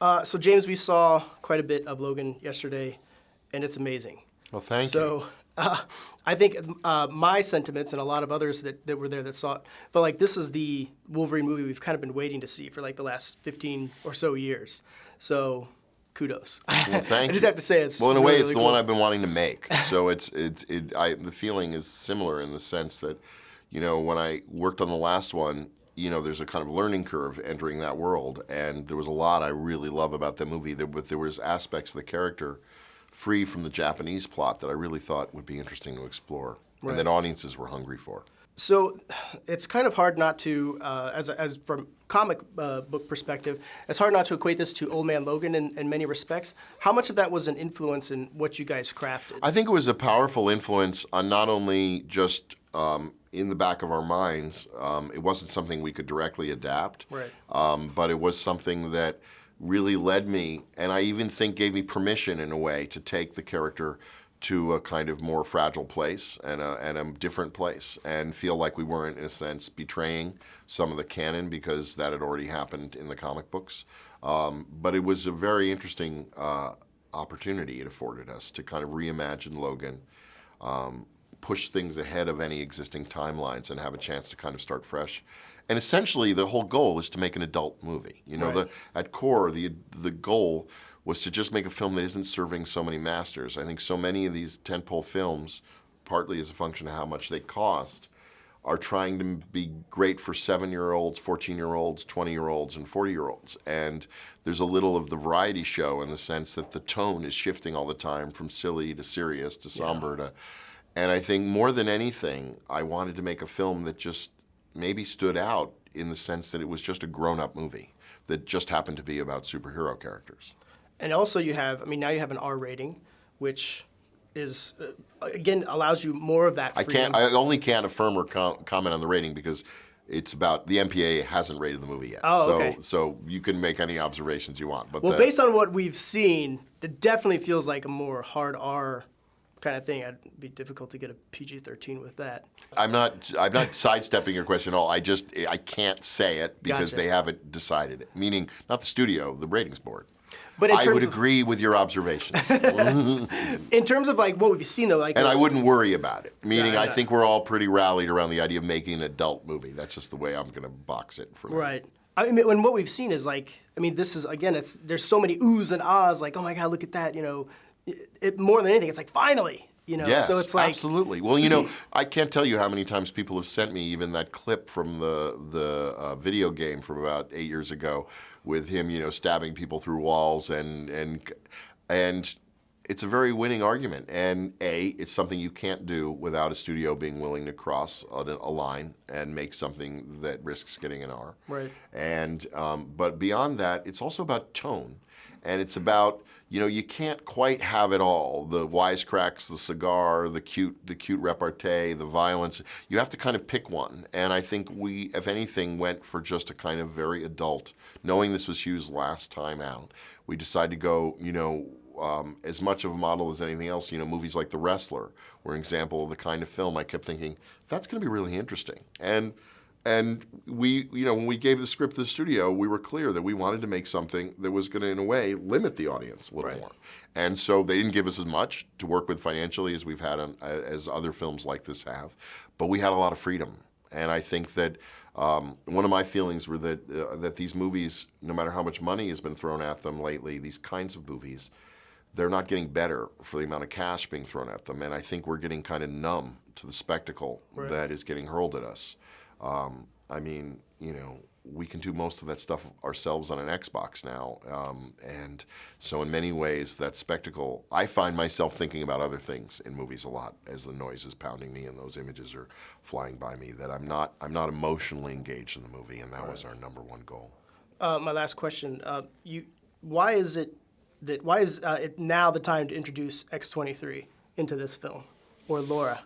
So James, we saw quite a bit of Logan yesterday, and it's amazing. Well, thank you. So I think my sentiments and a lot of others that were there that saw it felt like this is the Wolverine movie we've kind of been waiting to see for like the last 15 or so years. So kudos. Well, thank you. I just have to say it's well, in a really, way, it's really the cool. one I've been wanting to make. So the feeling is similar in the sense that, when I worked on the last one, there's a kind of learning curve entering that world, and there was a lot I really love about the movie. There was aspects of the character free from the Japanese plot that I really thought would be interesting to explore, Right. and that audiences were hungry for. So it's kind of hard not to, as from comic book perspective, it's hard not to equate this to Old Man Logan in many respects. How much of that was an influence in what you guys crafted? I think it was a powerful influence on not only just in the back of our minds. It wasn't something we could directly adapt, Right. But it was something that really led me, and I even think gave me permission in a way to take the character to a kind of more fragile place and a different place, and feel like we weren't, in a sense, betraying some of the canon because that had already happened in the comic books. But it was a very interesting opportunity it afforded us to kind of reimagine Logan, push things ahead of any existing timelines, and have a chance to kind of start fresh. And essentially, the whole goal is to make an adult movie. Right. At core, the goal was to just make a film that isn't serving so many masters. I think so many of these tentpole films, partly as a function of how much they cost, are trying to be great for 7-year-olds, 14-year-olds, 20-year-olds, and 40-year-olds. And there's a little of the variety show in the sense that the tone is shifting all the time from silly to serious to somber to... And I think more than anything, I wanted to make a film that just maybe stood out in the sense that it was just a grown-up movie that just happened to be about superhero characters. And also you have, now you have an R rating, which is, again, allows you more of that freedom. I only can't affirm or comment on the rating because it's about, the MPA hasn't rated the movie yet. Oh, so, okay. So you can make any observations you want. But Well, based on what we've seen, it definitely feels like a more hard R kind of thing. It'd be difficult to get a PG-13 with that. I'm not sidestepping your question at all. I can't say it because Gotcha. they haven't decided it. Meaning, not the studio, the ratings board. But I would agree with your observations. in terms of like what we've seen though, and I wouldn't worry about it. Meaning, Yeah, I think we're all pretty rallied around the idea of making an adult movie. That's just the way I'm going to box it for now. Right. When what we've seen is like, this is, again, there's so many oohs and ahs, like, oh my God, look at that, more than anything, it's like, finally, Yes, so it's like, absolutely. Well, I can't tell you how many times people have sent me even that clip from the video game from about 8 years ago with him, stabbing people through walls, and it's a very winning argument. And it's something you can't do without a studio being willing to cross a line and make something that risks getting an R. Right. And but beyond that, it's also about tone, and it's about, you can't quite have it all. The wisecracks, the cigar, the cute repartee, the violence. You have to kind of pick one. And I think we, if anything, went for just a kind of very adult. Knowing this was Hugh's last time out, we decided to go, as much of a model as anything else. Movies like The Wrestler were an example of the kind of film I kept thinking, that's going to be really interesting. And we, when we gave the script to the studio, we were clear that we wanted to make something that was going to, in a way, limit the audience a little more. And so they didn't give us as much to work with financially as we've had as other films like this have, but we had a lot of freedom. And I think that one of my feelings were that these movies, no matter how much money has been thrown at them lately, these kinds of movies, they're not getting better for the amount of cash being thrown at them. And I think we're getting kind of numb to the spectacle that is getting hurled at us. We can do most of that stuff ourselves on an Xbox now. And so in many ways, that spectacle, I find myself thinking about other things in movies a lot as the noise is pounding me and those images are flying by me, that I'm not emotionally engaged in the movie, and that was our number one goal. My last question, why is it now the time to introduce X-23 into this film, or Laura,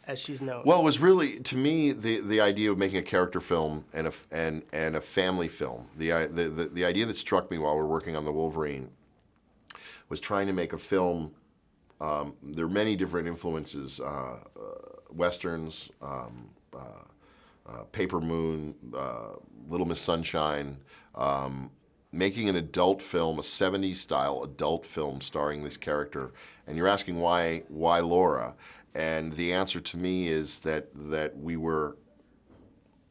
as she's known? Well, it was really, to me, the idea of making a character film and a family film. The idea that struck me while we were working on the Wolverine was trying to make a film. There are many different influences: westerns, Paper Moon, Little Miss Sunshine. making an adult film, a 70s style adult film starring this character, and you're asking why Laura, and the answer to me is that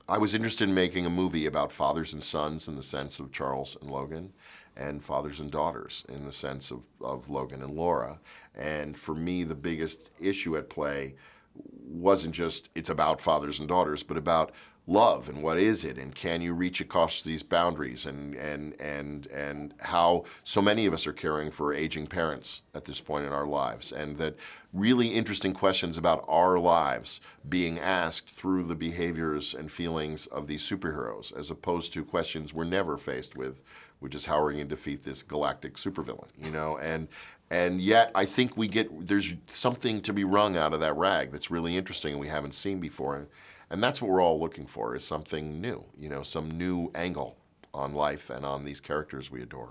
I was interested in making a movie about fathers and sons in the sense of Charles and Logan, and fathers and daughters in the sense of Logan and Laura. And for me, the biggest issue at play wasn't just it's about fathers and daughters, but about love and what is it, and can you reach across these boundaries, and how so many of us are caring for aging parents at this point in our lives, and that really interesting questions about our lives being asked through the behaviors and feelings of these superheroes, as opposed to questions we're never faced with, which is how are we going to defeat this galactic supervillain, you know? And yet I think there's something to be wrung out of that rag that's really interesting and we haven't seen before. And that's what we're all looking for, is something new, you know, some new angle on life and on these characters we adore.